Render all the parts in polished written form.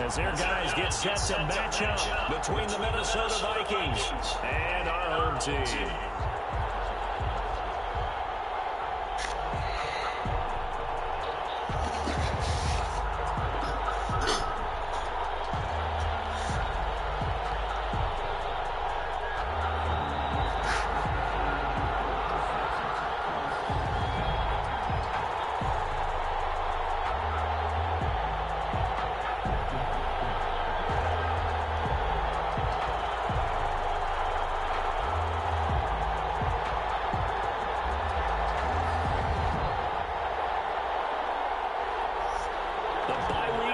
As their guys get set to match up between the Minnesota Vikings and our home team.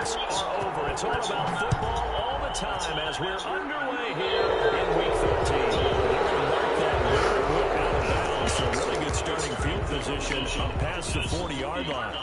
It's all about football all the time as we're underway here in Week 13. They're going to mark that weird look out of bounds. So really good starting field position up past the 40-yard line.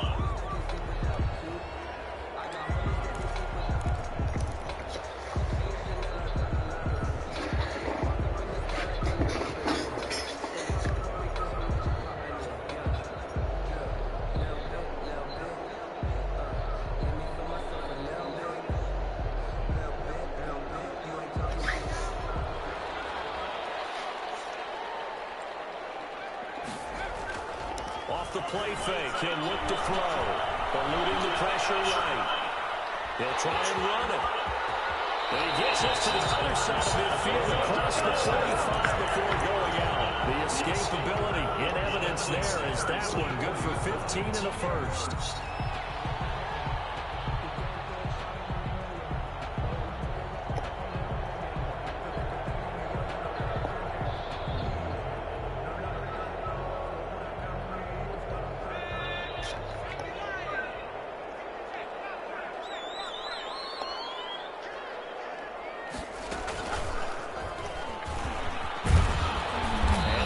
Off the play fake, he'll look to throw. Eluding the pressure right. He'll try and run it. And he gets us to the other side of midfield across the 45 before going out. The escapability in evidence there is that one good for 15 and a first.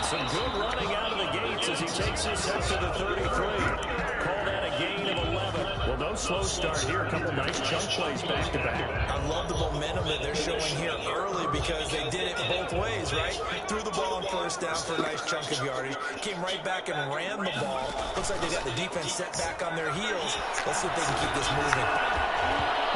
Some good running out of the gates as he takes us up to the 33. Call that a gain of 11. Well, no slow start here. A couple nice chunk plays back-to-back. I love the momentum that they're showing here early because they did it both ways, right? Threw the ball on first down for a nice chunk of yardage. Came right back and ran the ball. Looks like they got the defense set back on their heels. Let's see if they can keep this moving.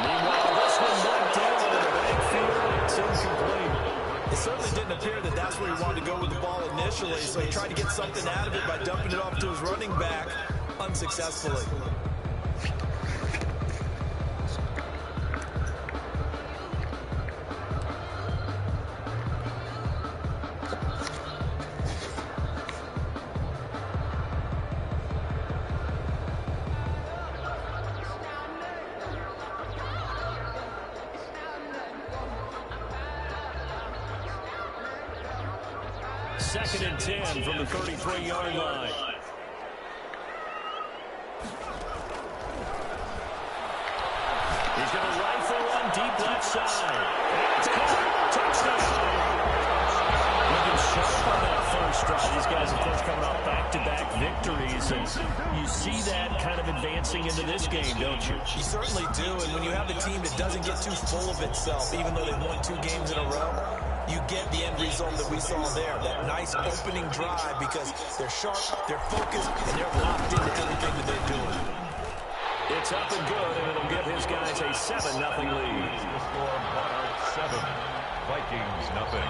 Meanwhile, this one knocked down in the backfield. It's incomplete. It certainly didn't appear that that's where he wanted to go with the ball initially, so he tried to get something out of it by dumping it off to his running back unsuccessfully. Second and 10 from the 33-yard line. He's going to rifle one deep left side. It's caught. Touchdown. Looking sharp on that first drive. These guys, of course, coming off back-to-back victories. And you see that kind of advancing into this game, don't you? You certainly do. And when you have a team that doesn't get too full of itself, even though they've won 2 games in a row, you get the end result that we saw there, that nice opening drive because they're sharp, they're focused, and they're locked into everything that they're doing. It's up and good, and it'll give his guys a 7-0 lead. The score, Monarchs 7, Vikings nothing.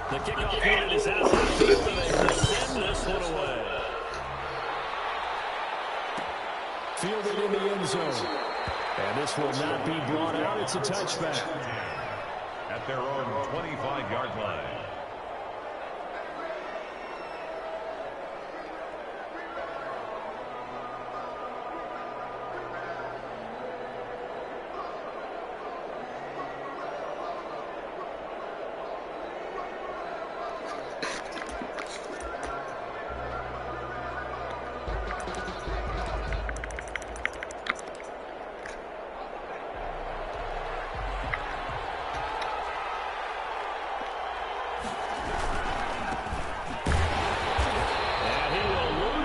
The kickoff unit is out. They send this one away. Fielded in the end zone. And this will not be brought out. It's a touchback. At their own 25-yard line.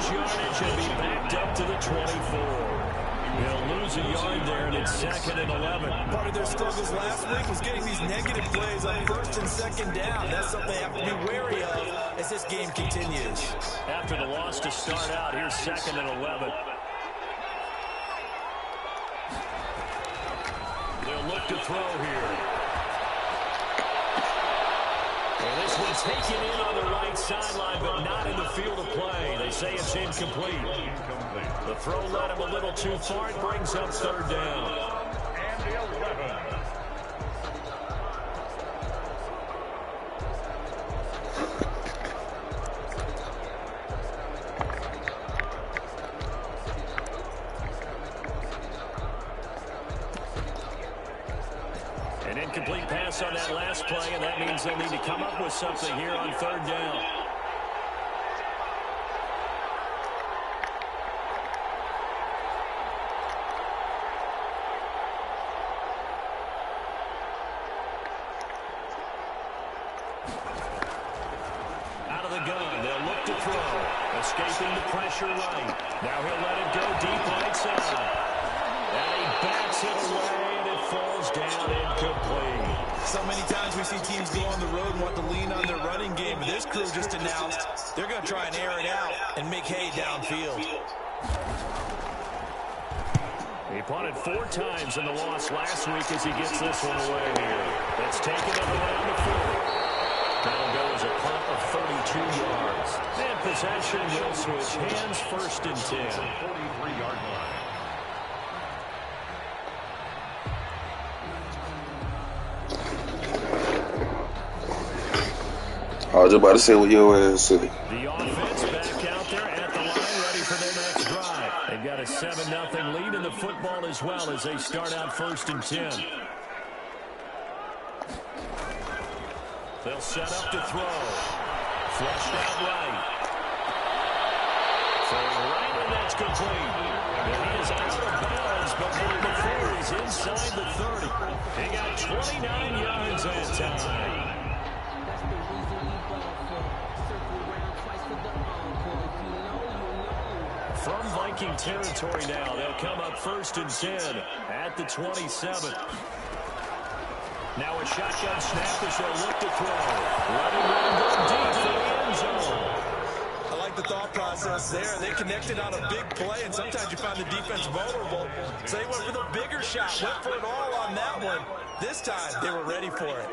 lose yardage and be backed up to the 24. They'll lose a yard there, and it's 2nd and 11. Part of their struggles last week was getting these negative plays on 1st and 2nd down. That's something they have to be wary of as this game continues. After the loss to start out, here's 2nd and 11. They'll look to throw here. And this one's taken in on the right sideline, but not in the field of play. They say it's incomplete. The throw led him a little too far. It brings up 3rd down. And the 11. An incomplete pass on that last play, and that means they'll need to come up with something here on 3rd down. Out of the gun, they'll look to throw. Escaping the pressure right. Now he'll let it go deep right side. And he backs it away, and it falls down incomplete. So many times we see teams go on the road and want to lean on their running game. But this crew just announced they're going to try and air it out and make hay downfield. He punted 4 times in the loss last week as he gets this one away here. It's taken up around the 40. That'll go as a punt of 32 yards. And possession will switch hands, 1st and 10. 43-yard line. I was just about to say what your ass said. The offense back out there at the line, ready for their next drive. They've got a 7-0 lead in the football as well as they start out 1st and 10. They'll set up to throw. Flushed out right. Throwing right, and that's complete. And he is out of bounds, but right before he's inside the 30. He got 29 yards that time. From Viking territory now, they'll come up 1st and 10 at the 27. Now a shotgun snap as they'll look to throw. Letting one go deep for the end zone. I like the thought process there. They connected on a big play, and sometimes you find the defense vulnerable. So they went for the bigger shot, went for it all on that one. This time, they were ready for it.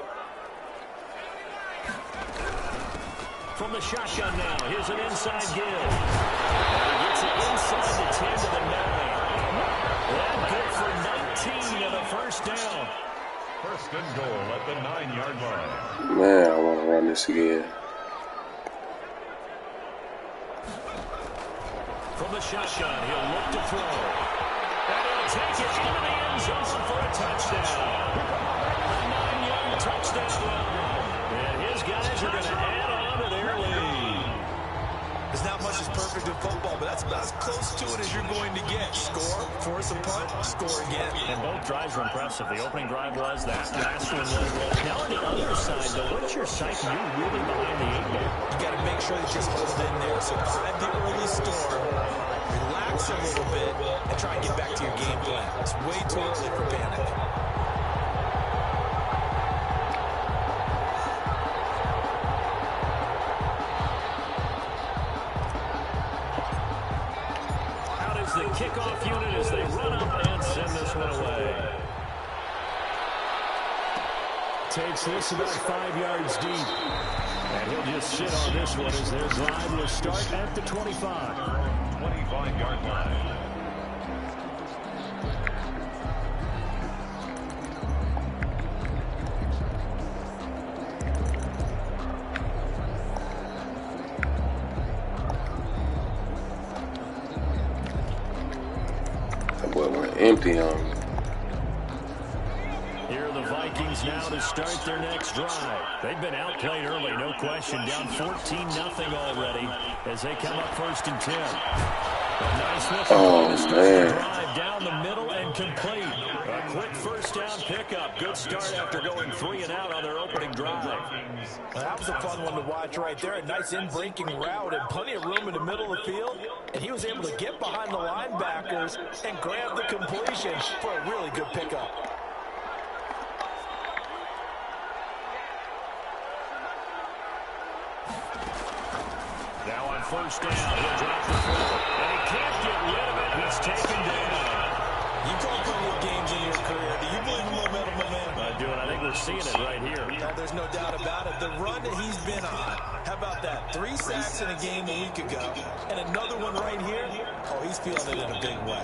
From the shotgun now, here's an inside give. And he gets it inside the 10 to the 9. That good for 19 and a 1st down. 1st and goal at the 9-yard line. Man, I want to run this again. From the shotgun, he'll look to throw. And he'll take it into the end zone for a touchdown. A 9-yard touchdown. And his guys are going to add on to their lead. There's not much as perfect in football, but that's about as close to it as you're going to get. Score, force a punt, score again. And both drives were impressive. The opening drive was that. Last one was. Now on the other side, though, what's your psyche? You're really behind the 8 ball. You got to make sure that you just hold in there. Survive the early storm, relax a little bit, and try and get back to your game plan. It's way too early for panic. The kickoff unit as they run up and send this one away. Takes this about 5 yards deep. And he'll just sit on this one as their drive will start at the 25. 25-yard line. Empty on me. Here are the Vikings now to start their next drive. They've been outplayed early, no question. Down 14-0 already as they come up 1st and 10. Nice looking play to start the drive down the middle and complete. A quick first down pickup. Good start after going 3 and out on their opening drive. Well, that was a fun one to watch right there. A nice in-breaking route and plenty of room in the middle of the field. And he was able to get behind the linebackers and grab the completion for a really good pickup. Now on first down, he'll drop the football. And he can't get rid of it. He's taken down. You call plenty of games in your career. Do you believe in momentum, my man? I do, and I think we're seeing it right here. No, there's no doubt about it. The run that he's been on. How about that? 3 sacks in a game a week ago. And another one right here. Oh, he's feeling it in a big way.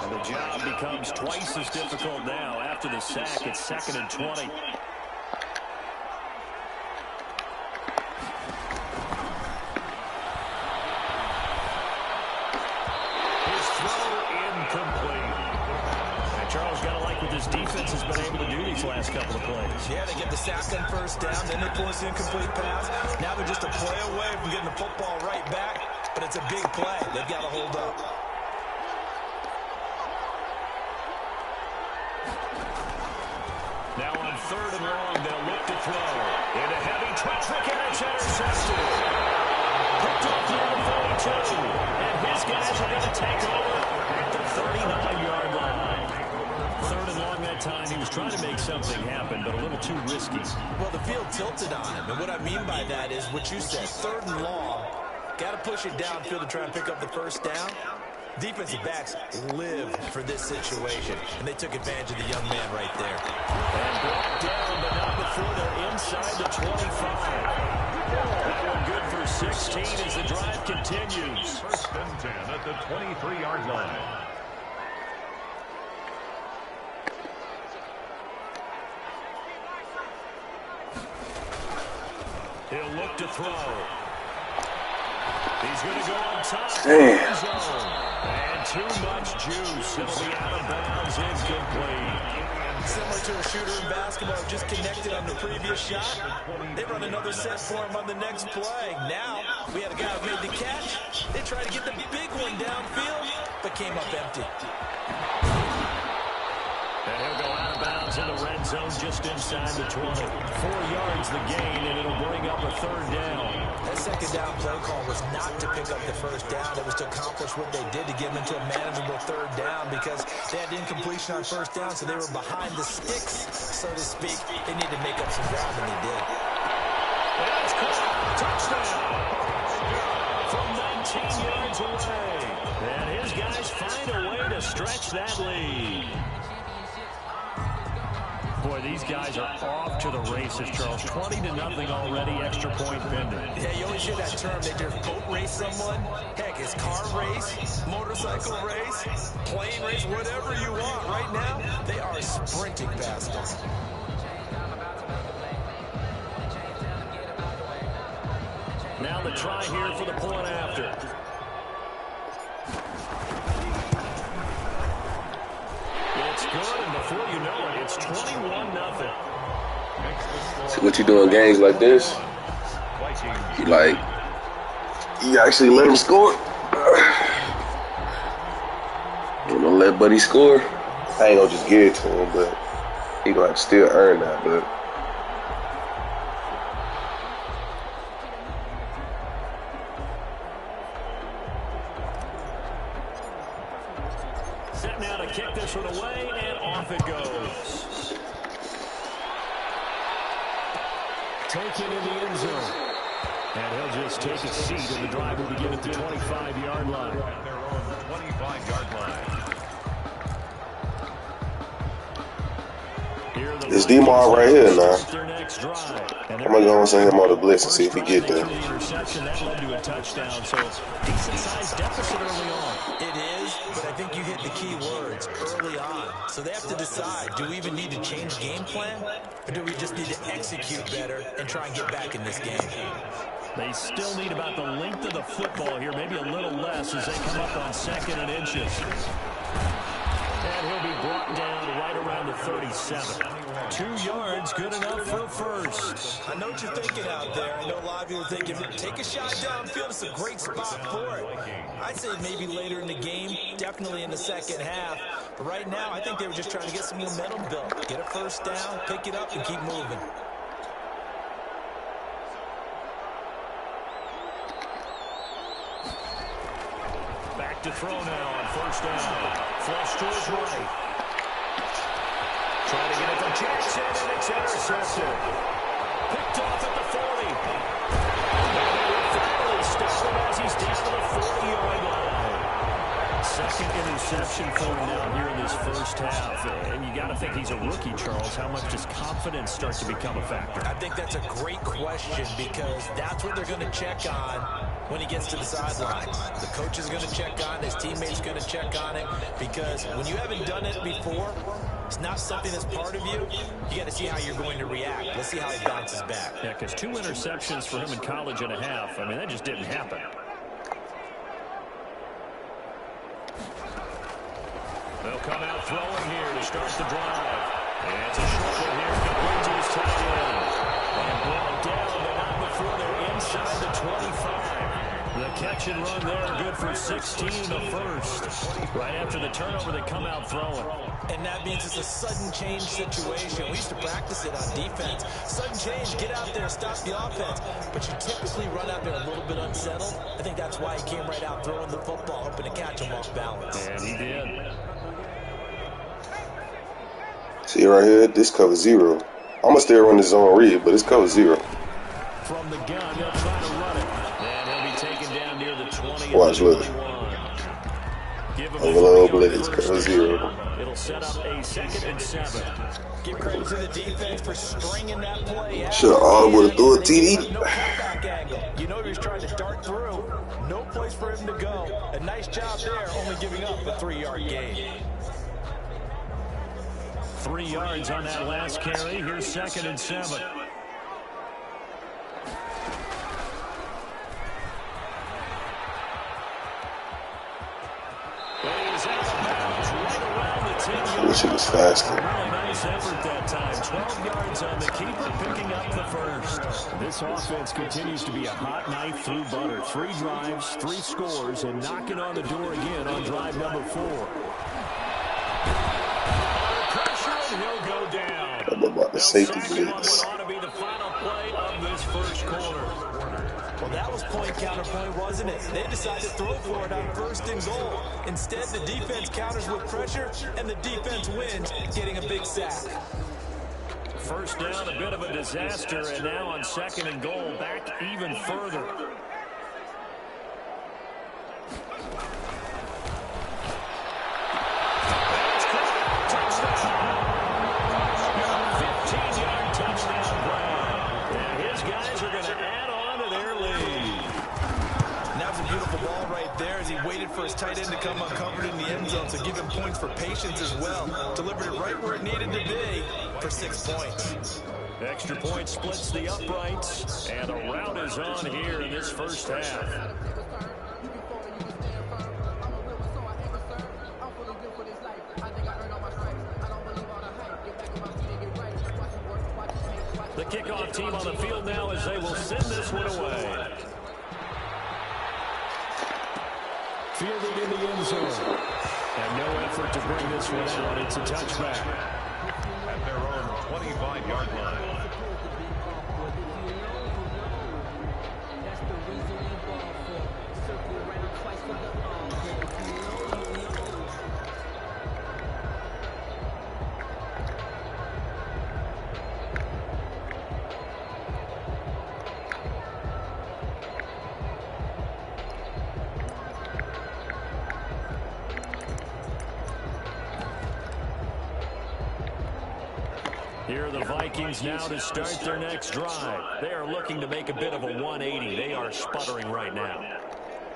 And the job becomes twice as difficult now. After the sack, it's 2nd and 20. This defense has been able to do these last couple of plays. Yeah, they get the sack on first down, then they pull this incomplete pass. Now they're just a play away from getting the football right back, but it's a big play. They've got to hold up. Now on 3rd and long, they'll look to throw. Into heavy traffic, and it's intercepted. Picked up near the 42, and his guys are going to take over at the 39-yard line. 3rd and long that time. He was trying to make something happen, but a little too risky. Well, the field tilted on him, and what I mean by that is what you said. 3rd and long, got to push it downfield to try and pick up the first down. Defensive backs live for this situation, and they took advantage of the young man right there. And brought down, but not before they're inside the 25. That one good for 16 as the drive continues. 1st and 10 at the 23-yard line. He'll look to throw. He's going to go on top. Damn. And too much juice. It'll be out of bounds, incomplete. Similar to a shooter in basketball, just connected on the previous shot. They run another set for him on the next play. Now, we had a guy who made the catch. They tried to get the big one downfield, but came up empty. And he'll go out of bounds in the red zone just inside the 20. 4 yards the gain, and it'll bring up a 3rd down. That 2nd down play call was not to pick up the first down. It was to accomplish what they did to get them into a manageable 3rd down because they had incompletion on first down, so they were behind the sticks, so to speak. They needed to make up some ground, and they did. And it's caught. Touchdown. From 19 yards away. And his guys find a way to stretch that lead. Boy, these guys are off to the races, Charles. 20-0 already, extra point pending. Yeah, you always hear that term. They just boat race someone. Heck, it's car race, motorcycle race, plane race, whatever you want. Right now, they are sprinting past us. Now the try here for the point after. It's good, and before you know it, it's 21-0. See what you do in games like this? You actually let him score. You don't let Buddy score. I ain't gonna just give it to him, but he gonna have to still earn that. But set now to kick this one away, and off it goes. Taken in the end zone. And he'll just take a seat, and the drive will begin at the 25-yard line. At their own 25-yard line. it's D-Mar right here now. I'm gonna go and send him on the blitz and see if he get there. That led to a touchdown, so decent-sized deficit early on. It is, but I think you hit the key words early on. So they have to decide, do we even need to change game plan, or do we just need to execute better and try and get back in this game? They still need about the length of the football here, maybe a little less as they come up on 2nd and inches. And And he'll be brought down right around the 37. 2 yards, good enough for a first. I know what you're thinking out there. I know a lot of you are thinking, take a shot downfield. It's a great spot for it. I'd say maybe later in the game, definitely in the second half. But right now, I think they were just trying to get some momentum built. Get a first down, pick it up, and keep moving. Back to throw now on first down. Flush to his right. Trying to get it to Jackson, and it's intercepted. Picked off at the 40. And they finally stop him as he's down to the 40-yard line. Second interception for him now here in this first half. And you got to think he's a rookie, Charles. How much does confidence start to become a factor? I think that's a great question because that's what they're going to check on when he gets to the sideline. The coach is going to check on it. His teammates going to check on it because when you haven't done it before, it's not something that's part of you. You got to see how you're going to react. Let's see how he bounces back. Yeah, because 2 interceptions for him in college and a half. I mean, that just didn't happen. They'll come out throwing here to start the drive. And it's a short one here going to his tight end. And brought down, but not before they're inside the 25. The catch and run there, good for 16, the first. Right after the turnover, they come out throwing. And that means it's a sudden change situation. We used to practice it on defense. Sudden change, get out there, stop the offense. But you typically run out there a little bit unsettled. I think that's why he came right out throwing the football, hoping to catch him off balance. And he did. See right here, this cover 0. I'm going to still run the zone read, but it's cover 0. From the gun, they'll try to run it. And he'll be taken down near the 20. Watch, look. Overload blitz, cover 0. It'll set up a 2nd and 7. Give credit to the defense for stringing that play out. Should have all would have threw a TD. No cutback angle. You know he was trying to dart through. No place for him to go. A nice job there, only giving up a 3-yard gain. 3 yards on that last carry. Here's 2nd and 7. Wish it was faster. Really nice effort that time. 12 yards on the keeper, picking up the first. This offense continues to be a hot knife through butter. 3 drives, 3 scores, and knocking on the door again on drive number 4. Pressure, and he'll go down. I don't know about the safety blitz. Ought to be the final play of this first quarter. Well, that was point counterpoint, wasn't it? They decided to throw for it on 1st and goal. Instead, the defense counters with pressure, and the defense wins, getting a big sack. First down, a bit of a disaster, and now on 2nd and goal, back even further. Touchdown. 15-yard touchdown grab. And his guys are going to add on to their lead. And that was a beautiful ball right there as he waited for his tight end to come uncovered in the end zone. So give him points for patience as well. Delivered it right where it needed to be for 6 points. Extra point splits the uprights, and a rout is on here in this first half. The kickoff team on the field now as they will send this one away. Fielded in the end zone. And no effort to bring this one out. It's a touchback. At their own 25-yard line. Here are the Vikings now to start their next drive. They are looking to make a bit of a 180. They are sputtering right now.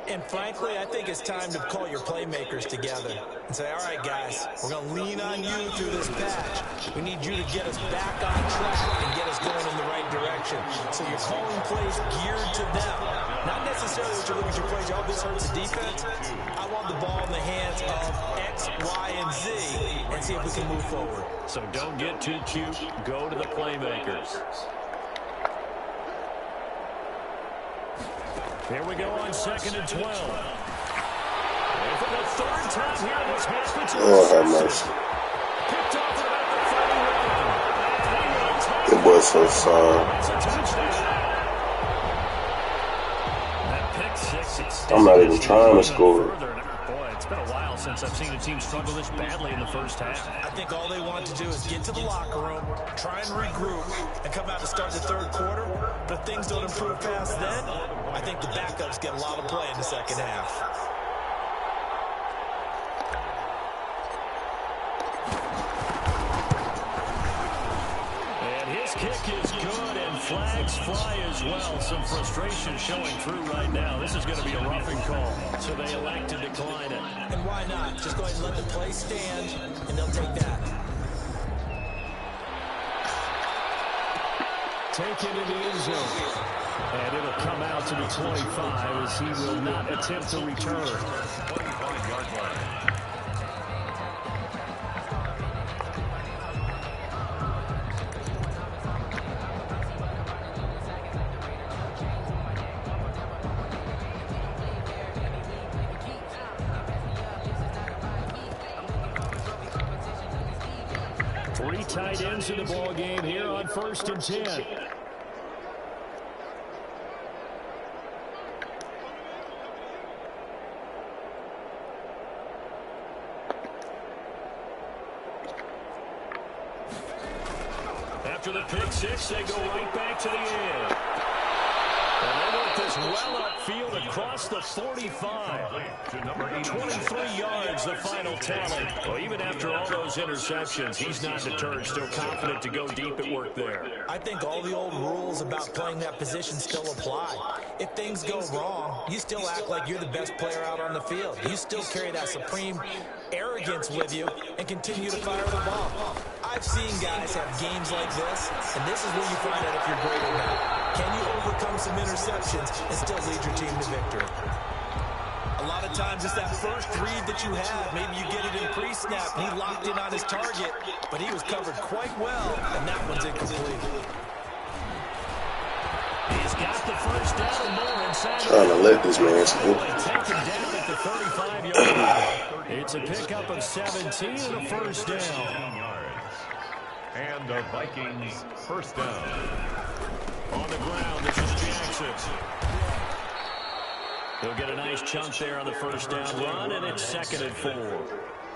And frankly, I think it's time to call your playmakers together and say, all right, guys, we're going to lean on you through this patch. We need you to get us back on track and get us going in the right direction. So you're calling plays geared to them. Not necessarily what you're looking to play. Oh, this hurts the defense. I want the ball in the hands of X, X, Y, and Z and see if we can move forward. So don't get too cute. Go to the playmakers. Here we go on 2nd and 12. And for the 3rd time here this half, it's intercepted. Picked off at about the 31. It was so sorry. It's a touchdown. That pick six. I'm not even trying to score. Boy, it's been a while since I've seen a team struggle this badly in the first half. I think all they want to do is get to the locker room, try and regroup, and come out to start the 3rd quarter. But if things don't improve past then, I think the backups get a lot of play in the 2nd half. And his kick is good, and flags fly as well. Some frustration showing through right now. This is going to be a roughing call, so they elect to decline it. And why not? Just go ahead and let the play stand, and they'll take that. Taken in the end zone. And it'll come out to the 25 as he will not attempt to return. 25-yard line. Three tight ends in the ball game here on 1st and 10. After the pick six, they go right back to the end. And they work this well upfield across the 45. 23 yards, the final tally. Well, even after all those interceptions, he's not deterred, still confident to go deep at work there. I think all the old rules about playing that position still apply. If things go wrong, you still act like you're the best player out on the field. You still carry that supreme arrogance with you and continue to fire the ball. I've seen guys have games like this, and this is where you find out if you're great or not. Can you overcome some interceptions and still lead your team to victory? A lot of times it's that first read that you have. Maybe you get it in pre-snap. He locked in on his target, but he was covered quite well, and that one's incomplete. He's got the first down and more inside. Trying to let this man score. Taken down at the 35-yard line. It's a pickup of 17 and a first down. And the Vikings first down. On the ground, this is Jackson. He'll get a nice chunk there on the first down run, and it's 2nd and 4.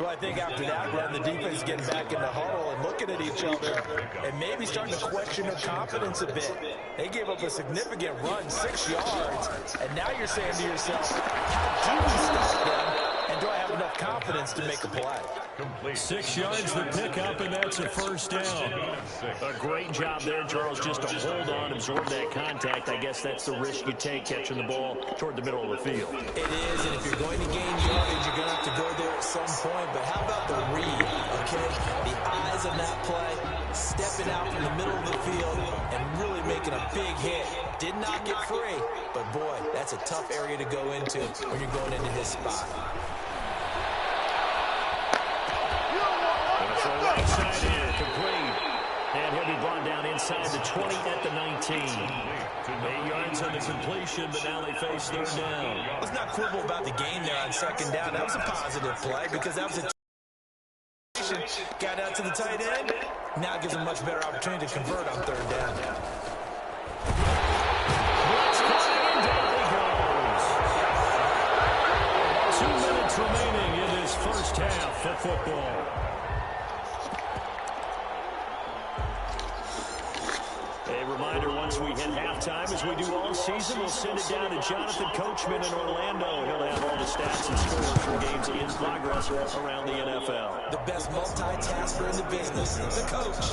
Well, I think after that run, the defense getting back in the huddle and looking at each other and maybe starting to question their confidence a bit. They gave up a significant run, 6 yards, and now you're saying to yourself, how do we stop them? And do I have enough confidence to make a play? 6 yards the pickup, and that's a first down. A great job there, Charles, just to hold on, absorb that contact. I guess that's the risk you take catching the ball toward the middle of the field. It is, and if you're going to gain yardage, you're going to have to go there at some point. But how about the read, okay? The eyes of that play, stepping out from the middle of the field and really making a big hit. Did not get free, but boy, that's a tough area to go into when you're going into his spot. Right side here, complete. And he'll be brought down inside the 20 at the 19. 8 yards on the completion, but now they face 3rd down. Let's not quibble about the game there on 2nd down. That was a positive play because that was a got out to the tight end. Now gives him much better opportunity to convert on 3rd down. Blitz coming, and down he goes. 2 minutes remaining in this first half of football. A reminder, once we hit halftime, as we do all season, we'll send it down to Jonathan Coachman in Orlando. He'll have all the stats and scores from games in progress around the NFL. The best multitasker in the business, the coach.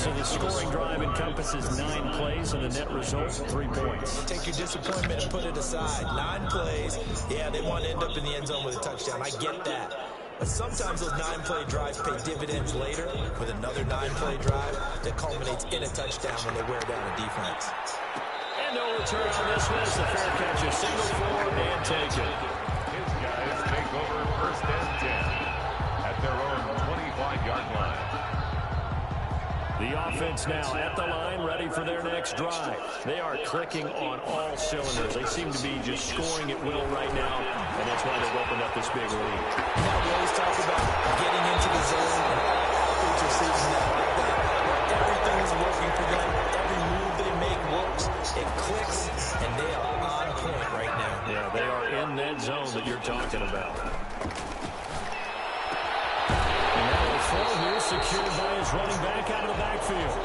So the scoring drive encompasses 9 plays, and the net result, 3 points. Take your disappointment and put it aside. 9 plays. Yeah, they want to end up in the end zone with a touchdown. I get that. But sometimes those 9-play drives pay dividends later with another 9-play drive that culminates in a touchdown when they wear down a defense. And no return on this one as the fair catch is single forward and taken. His guys take over 1st and 10. The offense now at the line, ready for their next drive. They are clicking on all cylinders. They seem to be just scoring at will right now, and that's why they've opened up this big lead. Now, we always talk about getting into the zone, and athletes are seeing that like that. Everything is working for them. Every move they make works. It clicks, and they are on point right now. Yeah, they are in that zone that you're talking about. Here secured by his running back out of the backfield.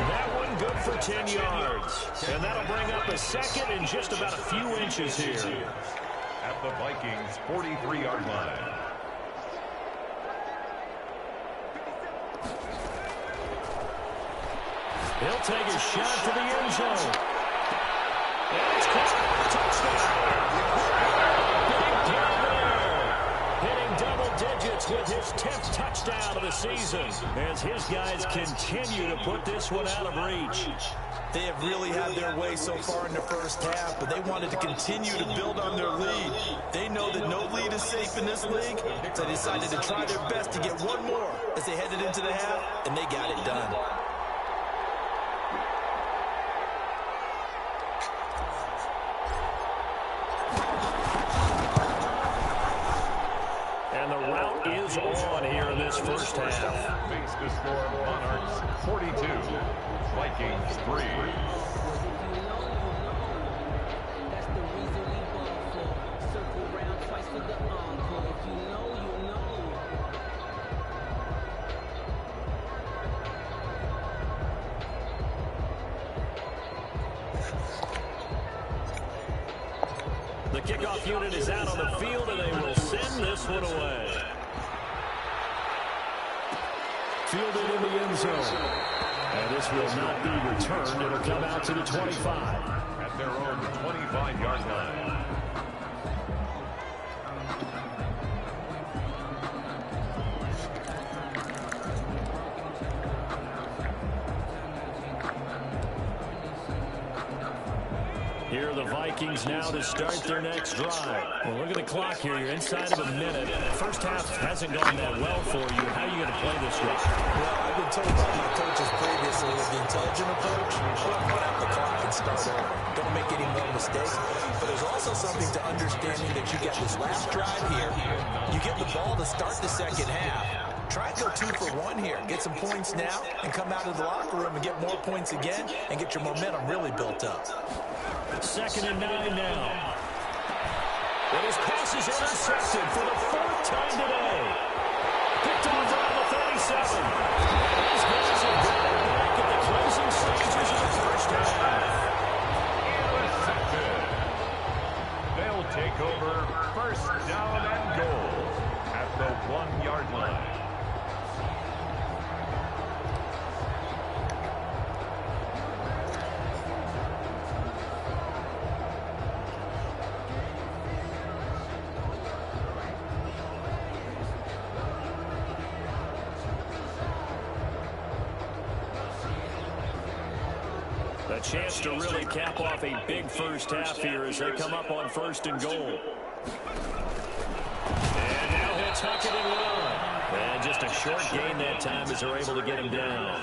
That one good for 10 yards. And that'll bring up a second in just about a few inches here. At the Vikings' 43-yard line. He'll take a shot to the end zone. And it's caught. Touchdown. Hitting double digits with his 10th touchdown of the season as his guys continue to put this one out of reach. They have really had their way so far in the first half, but they wanted to continue to build on their lead. They know that no lead is safe in this league, so they decided to try their best to get one more as they headed into the half, and they got it done. And the route is on here in this first half. Makes the score Monarchs 42, Vikings 3. The kickoff unit is out on the field, and they will send this one away. Fielded in the end zone. And this will not be returned. It'll come out to the 25. At their own 25-yard line. Here are the Vikings now to start their next drive. Well, look at the clock here. You're inside of a minute. First half hasn't gone that well for you. How are you going to play this one? Well, I've been told by my coaches previously with the intelligent approach, run out the clock and start over. Don't make any more mistakes. But there's also something to understanding that you get this last drive here. You get the ball to start the second half. Try and go 2 for 1 here. Get some points now and come out of the locker room and get more points again and get your momentum really built up. 2nd and 9 now. And his pass is intercepted for the 4th time today. Picked off around the 37. And these guys have got it back at the closing stages of the first half. Intercepted. They'll take over first down and goal at the 1-yard line. A chance to really cap off a big first half here as they come up on 1st and goal. And now he'll tuck it and run. And just a short gain that time as they're able to get him down.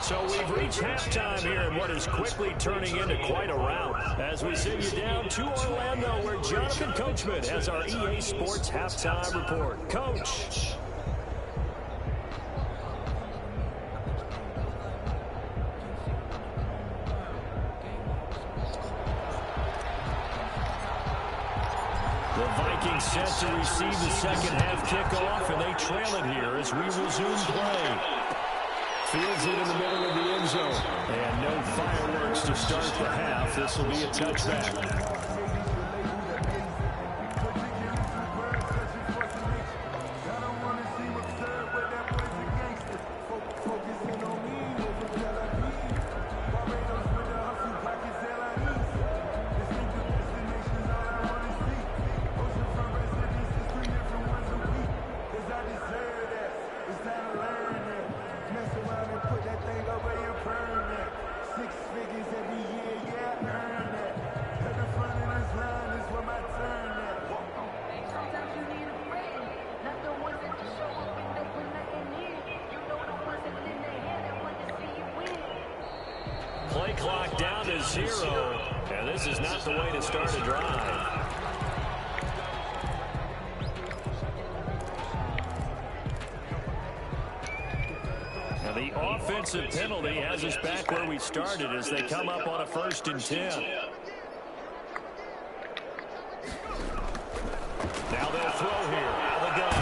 So we've reached halftime here in what is quickly turning into quite a rout. As we send you down to Orlando, where Jonathan Coachman has our EA Sports halftime report. Coach. The Vikings set to receive the second half kickoff, and they trail it here as we resume play. Fields it in the middle of the end zone. And no fireworks to start the half. This will be a touchback. Six figures every year, yeah, earn that. Play clock down to 0, and this is not the way to start a drive. Now the offensive penalty has us back where we started as they come up on a 1st and 10. Now they'll throw here out of the gun.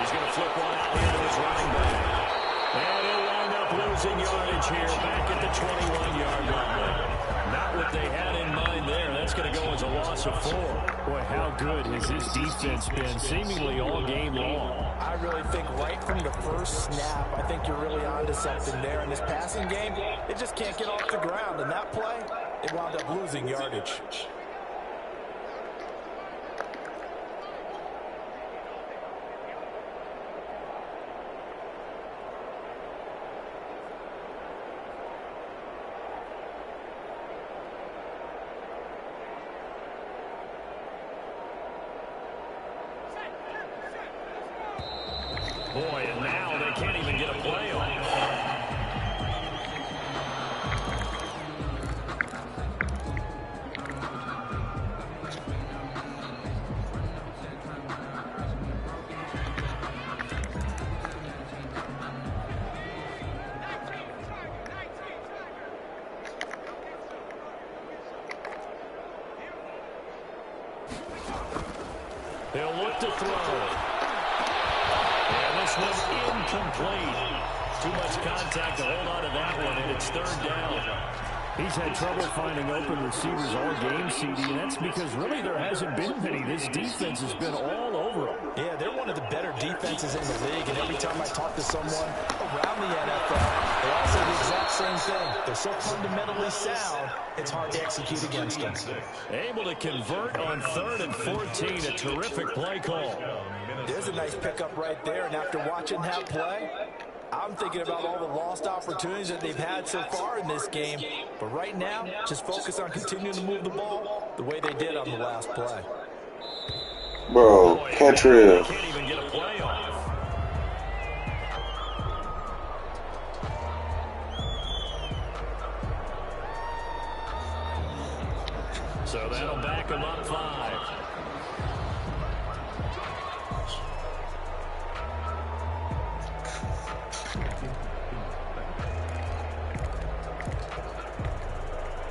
He's going to flip one out here to his running back. And he'll wind up losing yardage here back at the 21-yard line. Not what they had in mind there. That's going to go as a loss of 4. Boy, how good has this defense been seemingly all game long. I really think right from the first snap, I think you're really onto something there. In this passing game, it just can't get off the ground. And that play, it wound up losing yardage. Boy, and now they can't even get a play off. They'll look to throw. This was incomplete. Too much contact to hold on to that one, and it's 3rd down. He's had trouble finding open receivers all game, CD, and that's because really there hasn't been many. This defense has been all over them. Yeah, they're one of the better defenses in the league, and every time I talk to someone around the NFL, they all say the exact same thing. They're so fundamentally sound, it's hard to execute against them. Able to convert on 3rd and 14, a terrific play call. There's a nice pickup right there, and after watching that play, I'm thinking about all the lost opportunities that they've had so far in this game. But right now, just focus on continuing to move the ball the way they did on the last play. Bro, Cantrell. Can't even get a play off. So that'll back them up 5.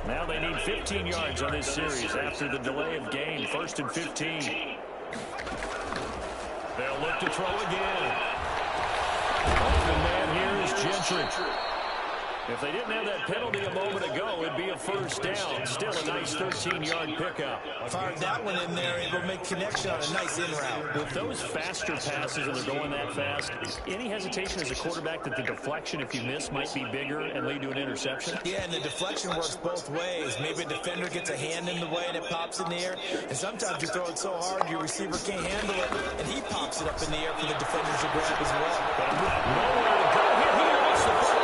Now they need 15 yards on this series after the delay of game. 1st and 15. They'll look to throw again. Open man here is Gentry. If they didn't have that penalty a moment ago, it'd be a 1st down. Still a nice 13-yard pickup. Fired that one in there, able to make connection on a nice in route. With those faster passes and they're going that fast, any hesitation as a quarterback that the deflection, if you miss, might be bigger and lead to an interception? Yeah, and the deflection works both ways. Maybe a defender gets a hand in the way and it pops in the air. And sometimes you throw it so hard your receiver can't handle it, and he pops it up in the air for the defenders to grab as well. Nowhere to go here. He lost the football.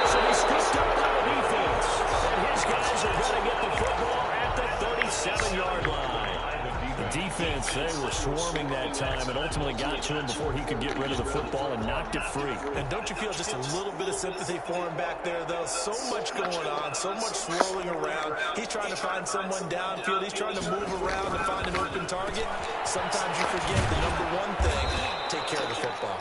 So he scooped up by the defense. And his guys are going to get the football at the 37-yard line. The defense, they were swarming that time and ultimately got to him before he could get rid of the football and knocked it free. And don't you feel just a little bit of sympathy for him back there, though? So much going on, so much swirling around. He's trying to find someone downfield. He's trying to move around to find an open target. Sometimes you forget the number one thing, take care of the football.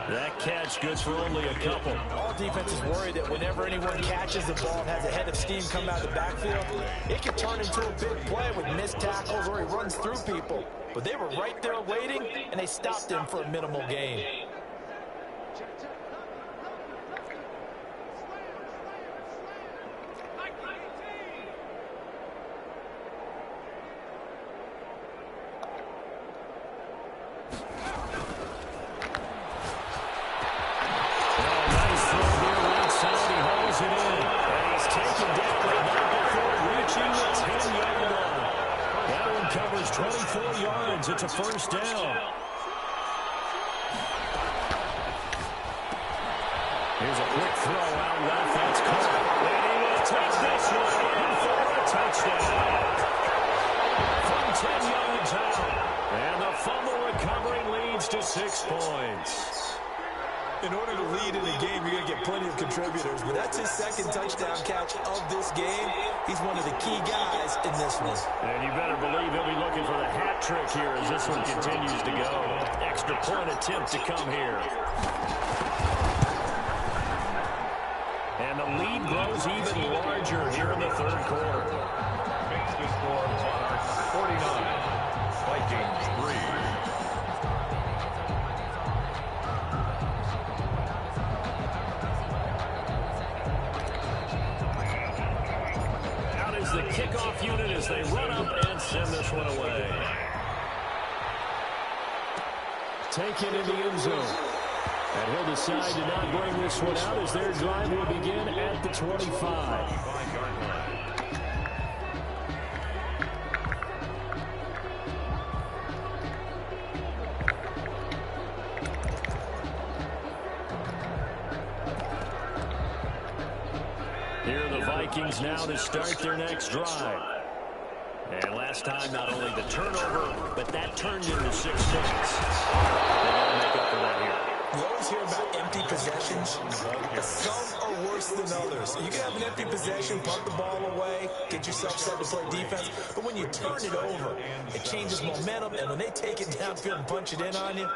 That catch good for only a couple. All defenses worry that whenever anyone catches the ball and has a head of steam come out of the backfield, it can turn into a big play with missed tackles or he runs through people. But they were right there waiting, and they stopped him for a minimal gain. It's a 1st down. Here's a quick throw out left. That's caught. And he will take this one in for a touchdown. From 10 yards out. And the fumble recovery leads to 6 points. In order to lead in a game, you're going to get plenty of contributors, but that's his second touchdown catch of this game. He's one of the key guys in this one. And you better believe he'll be looking for the hat trick here as this one continues to go. Extra point attempt to come here. And the lead grows even larger here in the third quarter. Makes the score Monarchs 49, Vikings 3. The kickoff unit as they run up and send this one away. Taken in the end zone. And he'll decide to not bring this one out as their drive will begin at the 25. Here are the Vikings now to start their next drive. And last time, not only the turnover, but that turned into 6 points. They got to make up for that here. You always hear about empty possessions, but some are worse than others. You can have an empty possession, punt the ball away, get yourself set to play defense, but when you turn it over, it changes momentum, and when they take it downfield and punch it in on you,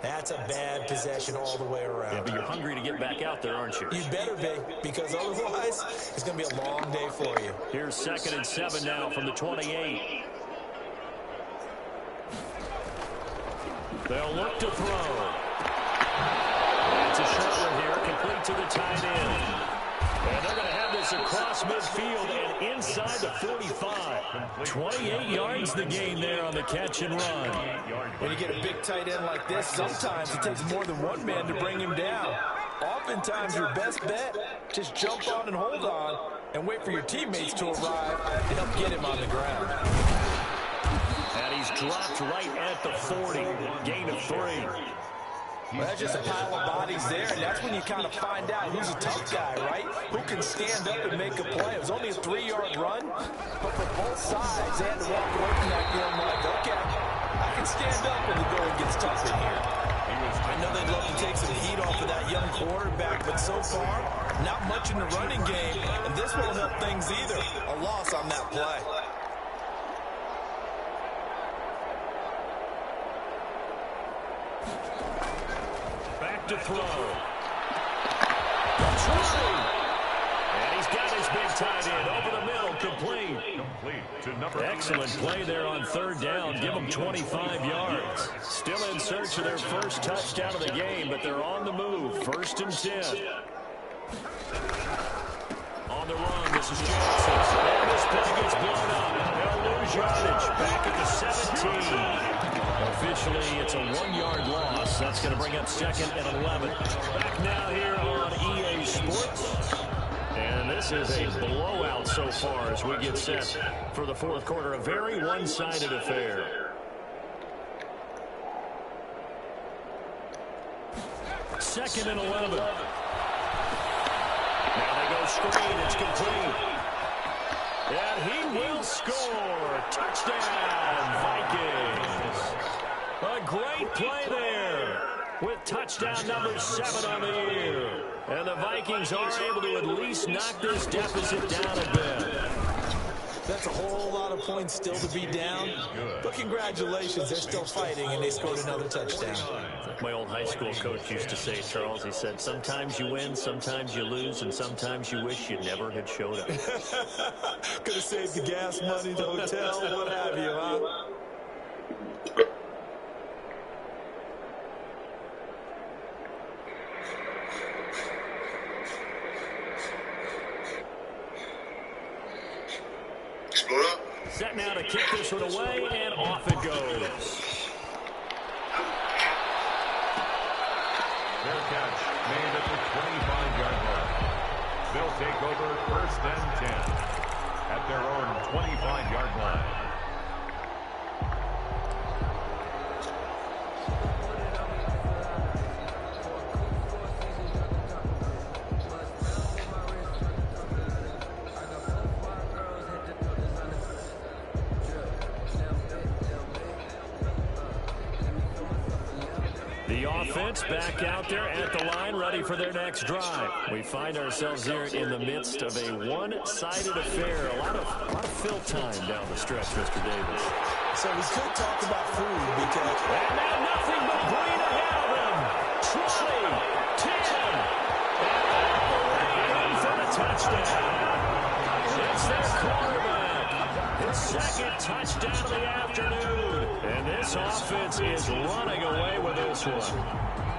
that's a bad possession all the way around. Yeah, but you're hungry to get back out there, aren't you? You better be, because otherwise, it's going to be a long day for you. Here's 2nd and 7 now from the 28. They'll look to throw. It's a short one here, complete to the tight end. And they're going to have this across midfield and inside the 45. 28 yards the gain there on the catch and run. When you get a big tight end like this, sometimes it takes more than one man to bring him down. Oftentimes, your best bet, just jump on and hold on and wait for your teammates to arrive to help get him on the ground. And he's dropped right at the 40. Gain of 3. Well, that's just a pile of bodies there, and that's when you kind of find out who's a tough guy, right? Who can stand up and make a play. It was only a 3-yard run, but for both sides, they had to walk away from that game like, okay, I can stand up when the going gets tough in here. I know they'd love to take some heat off of that young quarterback, but so far, not much in the running game, and this won't help things either. A loss on that play. To throw. That's right. And he's got his big tight end over the middle, complete. To number Excellent play there on 3rd down. Give them 25 yards. Still in search of their first touchdown of the game, but they're on the move. 1st and 10. On the run, this is Johnson. And this play gets blown up. They'll lose yardage. Back at the 17. Officially, it's a 1-yard loss. That's going to bring up 2nd and 11. Back now here on EA Sports. And this is a blowout so far as we get set for the 4th quarter. A very one-sided affair. 2nd and 11. Now they go screen. It's complete. And he will score. Touchdown, Vikings. A great play there with touchdown number 7 on the year. And the Vikings are able to at least knock this deficit down a bit. That's a whole lot of points still to be down. But congratulations, they're still fighting, and they scored another touchdown. My old high school coach used to say, Charles, he said, sometimes you win, sometimes you lose, and sometimes you wish you never had showed up. Could have saved the gas money, the hotel, what have you, huh? Set now to kick this one away, and off it goes. Fair catch made at the 25-yard line. They'll take over 1st and 10 at their own 25-yard line. The offense back out there at the line, ready for their next drive. We find ourselves here in the midst of a one-sided affair. A lot of fill time down the stretch, Mr. Davis. So we could talk about food because... And now nothing but green ahead of him. 20, 10, and for the touchdown. It's their quarterback. His second touchdown of the afternoon. And this offense is running away with this one.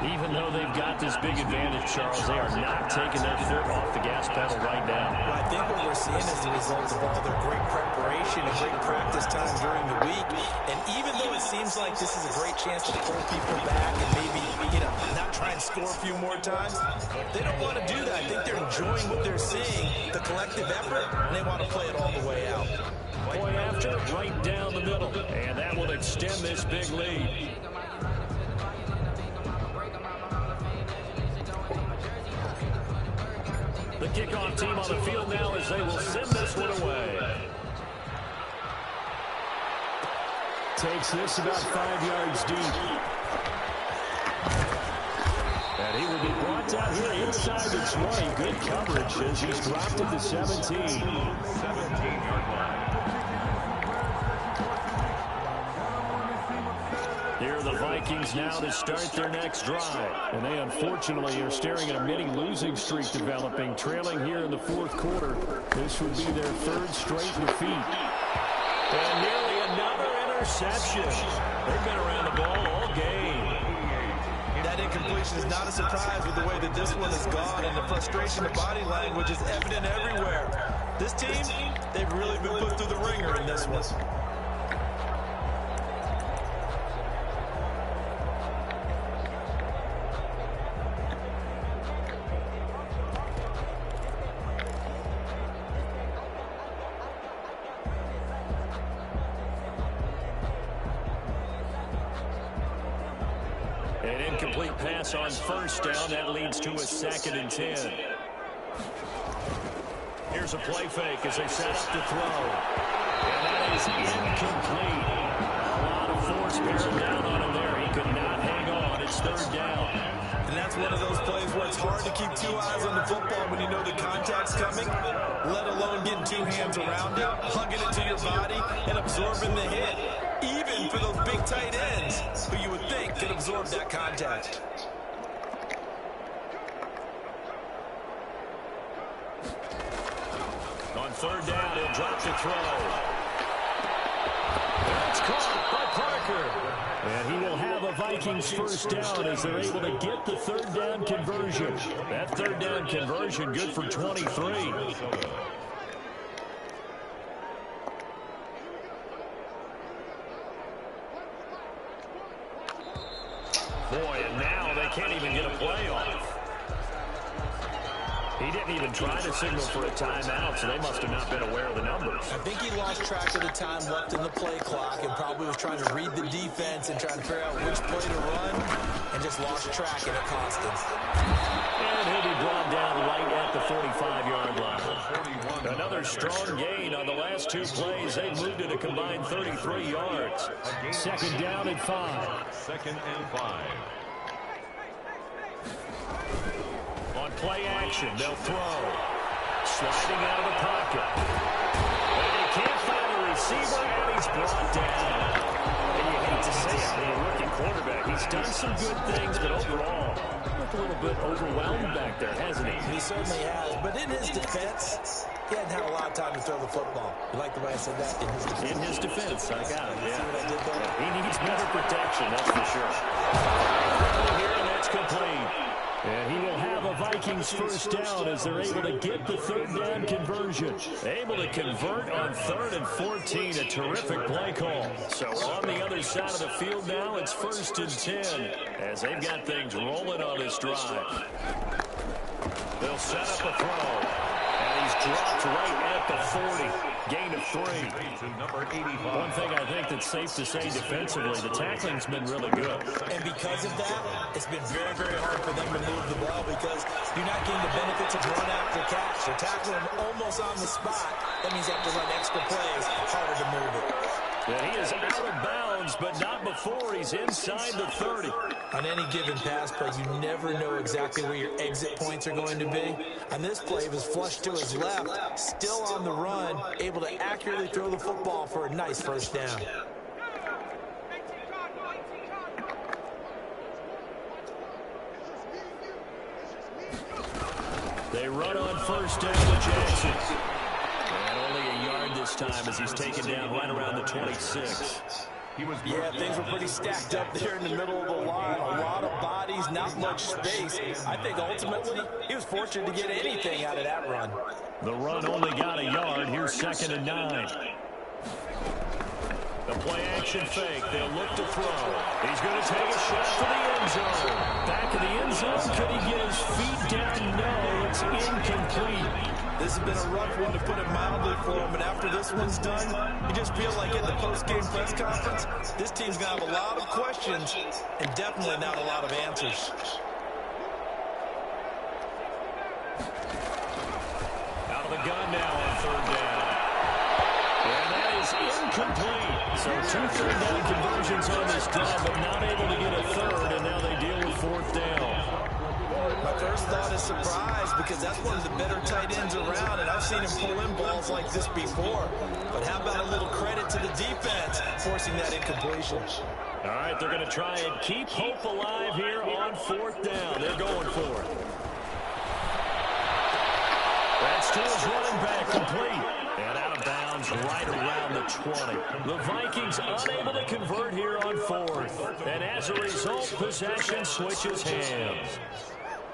Even though they've got this big advantage, Charles, they are not taking their foot off the gas pedal right now. Well, I think what we're seeing is the result of all their great preparation and great practice time during the week. And even though it seems like this is a great chance to pull people back and maybe, not try and score a few more times, they don't want to do that. I think they're enjoying what they're seeing, the collective effort, and they want to play it all the way out. Point after, right down the middle. And that will extend this big lead. The kickoff team on the field now as they will send this one away. Takes this about 5 yards deep. And he will be brought down here inside the 20. Good coverage as he's dropped to the 17. 17-yard line. Here are the Vikings now to start their next drive. And they unfortunately are staring at a mini losing streak developing, trailing here in the fourth quarter. This would be their third straight defeat. And nearly another interception. They've been around the ball all game. That incompletion is not a surprise with the way that this one has gone, and the frustration of body language is evident everywhere. This team, they've really been put through the ringer in this one. An incomplete pass on first down. That leads to a 2nd and 10. Here's a play fake as they set up to throw. And that is incomplete. A lot of force bearing down on him there. He could not hang on. It's third down. And that's one of those plays where it's hard to keep 2 eyes on the football when you know the contact's coming, let alone getting 2 hands around it, hugging it to your body, and absorbing the hit. Even for those big tight ends, who you would think could absorb that contact. On third down, he'll drop to throw. That's caught by Parker. And he will have a Vikings first down as they're able to get the third down conversion. That third down conversion good for 23. Boy, and now they can't even get a play off. He didn't even try to signal for a timeout, so they must have not been aware of the numbers. I think he lost track of the time left in the play clock and probably was trying to read the defense and trying to figure out which play to run and just lost track, and it cost him. And he'll be brought down right at the 45-yard line. Another strong gain on the last 2 plays. They moved it a combined 33 yards. 2nd down and 5. 2nd and 5. On play action, they'll throw. Sliding out of the pocket. And he can't find the receiver, and he's brought down. And you hate to say it, for a rookie quarterback, he's done some good things, but overall, looked a little bit overwhelmed back there, hasn't he? He certainly has, but in his defense, he hadn't had a lot of time to throw the football. You like the way I said that? In his defense. In his defense, I got it, See yeah. what I did there? He needs better protection, that's for sure. Here, and that's complete. And he will have a Vikings first down as they're able to get the third down conversion. Able to convert on 3rd and 14. A terrific play call. So on the other side of the field now, it's 1st and 10 as they've got things rolling on this drive. They'll set up a throw. And he's dropped right at the 40. Gain of 3. One thing I think that's safe to say defensively, the tackling's been really good. And because of that, it's been very, very hard for them to move the ball because you're not getting the benefits of run after catch. They're tackling them almost on the spot. That means you have to run extra plays, harder to move it. And he is out of bounds, but not before he's inside the 30. On any given pass play, you never know exactly where your exit points are going to be. On this play, it was flushed to his left, still on the run, able to accurately throw the football for a nice first down. They run on first down to Jackson. And only a yard this time as he's taken down right around the 26. Yeah, things were pretty stacked up there in the middle of the line. A lot of bodies, not much space. I think ultimately he was fortunate to get anything out of that run. The run only got a yard. Here's 2nd and 9. The play action fake. They'll look to throw. He's going to take a shot for the end zone. Back of the end zone. Could he get his feet down? No, it's incomplete. This has been a rough one, to put it mildly, for him. But after this one's done, you just feel like in the post-game press conference, this team's going to have a lot of questions and definitely not a lot of answers. Out of the gun now on 3rd down. And that is incomplete. So 2 third down conversions on this drive, but not able to get a third, and now they deal with 4th down. My first thought is surprise, because that's one of the better tight ends around, and I've seen him pull in balls like this before. But how about a little credit to the defense forcing that incompletion? All right, they're going to try and keep hope alive here on 4th down. They're going for it. That's to his running back, complete. And out of bounds right around the 20. The Vikings unable to convert here on 4th. And as a result, possession switches hands.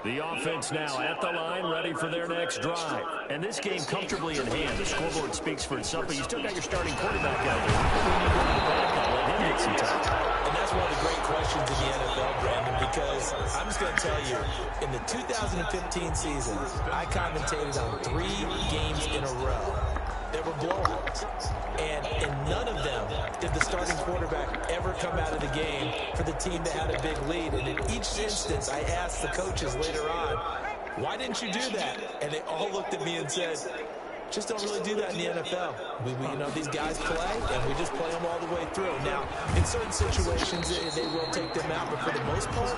The offense now at the line, ready for their next drive. And this game comfortably in hand. The scoreboard speaks for itself, but you still got your starting quarterback out there. Let him get some time. And that's one of the great questions in the NFL, Brandon, because I'm just going to tell you, in the 2015 season, I commentated on 3 games in a row. There were blowouts, and in none of them did the starting quarterback ever come out of the game for the team that had a big lead. And in each instance, I asked the coaches later on, why didn't you do that? And they all looked at me and said, just don't really do that in the NFL. You know, these guys play, and we just play them all the way through. Now, in certain situations, they will take them out, but for the most part,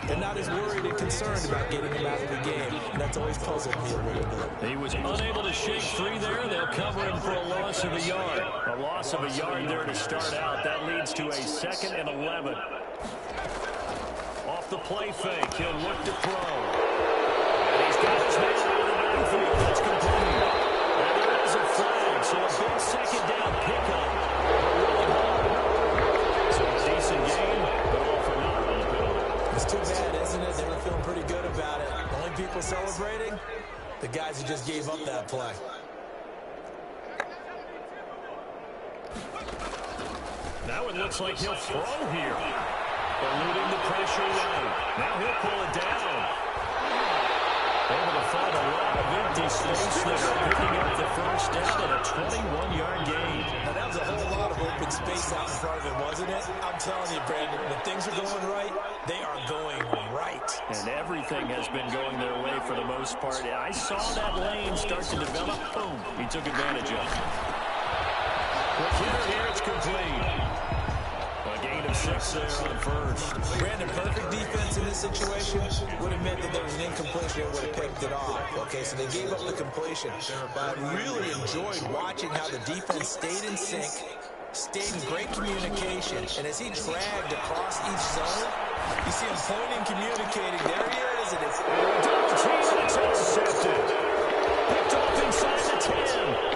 they're not as worried and concerned about getting them out of the game. And that's always puzzled me a little bit. He was unable to shake free there. They'll cover him for a loss of a yard. A loss of a yard there to start out. That leads to a 2nd and 11. Off the play fake, he'll look to throw. And he's got his man out of the backfield. That's complete. A flag, so a big 2nd down pickup. So a decent game, but all for naught on the penalty. It's too bad, isn't it? They were feeling pretty good about it. Only people celebrating, the guys who just gave up that play. Now it looks like he'll throw here. Eluding the pressure right. Now he'll pull it down. Able to find a lot of empty space there, picking up the first down and a 21-yard gain. Now, that was a whole lot of open space out in front of him, wasn't it? I'm telling you, Brandon, when things are going right, they are going right. And everything has been going their way for the most part. I saw that lane start to develop. Boom. He took advantage of it. Here it's complete. A gain of 6 there on first. Brandon, perfect defense in this situation would have meant that there was an incompletion and would have picked it off. Okay, so they gave up the completion. But I really enjoyed watching how the defense stayed in sync, stayed in great communication, and as he dragged across each zone, you see him pointing, communicating. There he is, and it's double team, and it's intercepted. Picked off inside the 10.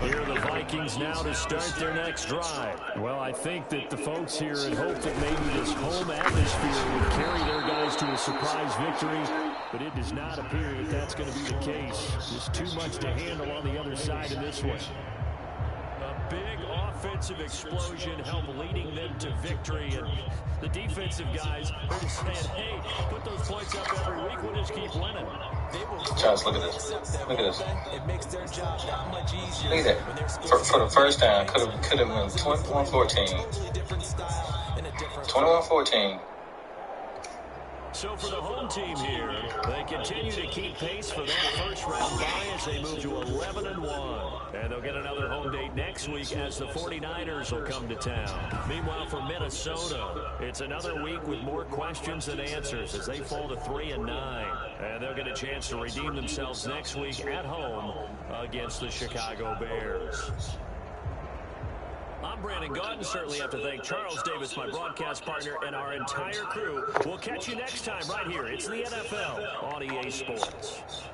Here are the Vikings now to start their next drive. Well, I think that the folks here had hoped that maybe this home atmosphere would carry their guys to a surprise victory, but it does not appear that that's going to be the case. Just too much to handle on the other side of this one. A big offensive explosion helped leading them to victory, and the defensive guys are just saying, hey, put those points up every week, we'll just keep winning. Charles, look at this. Look at this. It makes their job that much easier. Look at that. For the first down, could have won 21-14. different. 21-14. So for the home team here, they continue to keep pace for that first-round bye as they move to 11-1. And they'll get another home date next week as the 49ers will come to town. Meanwhile, for Minnesota, it's another week with more questions than answers as they fall to 3-9. And they'll get a chance to redeem themselves next week at home against the Chicago Bears. I'm Brandon Gaudin. Certainly have to thank Charles Davis, my broadcast partner, and our entire crew. We'll catch you next time right here. It's the NFL on EA Sports.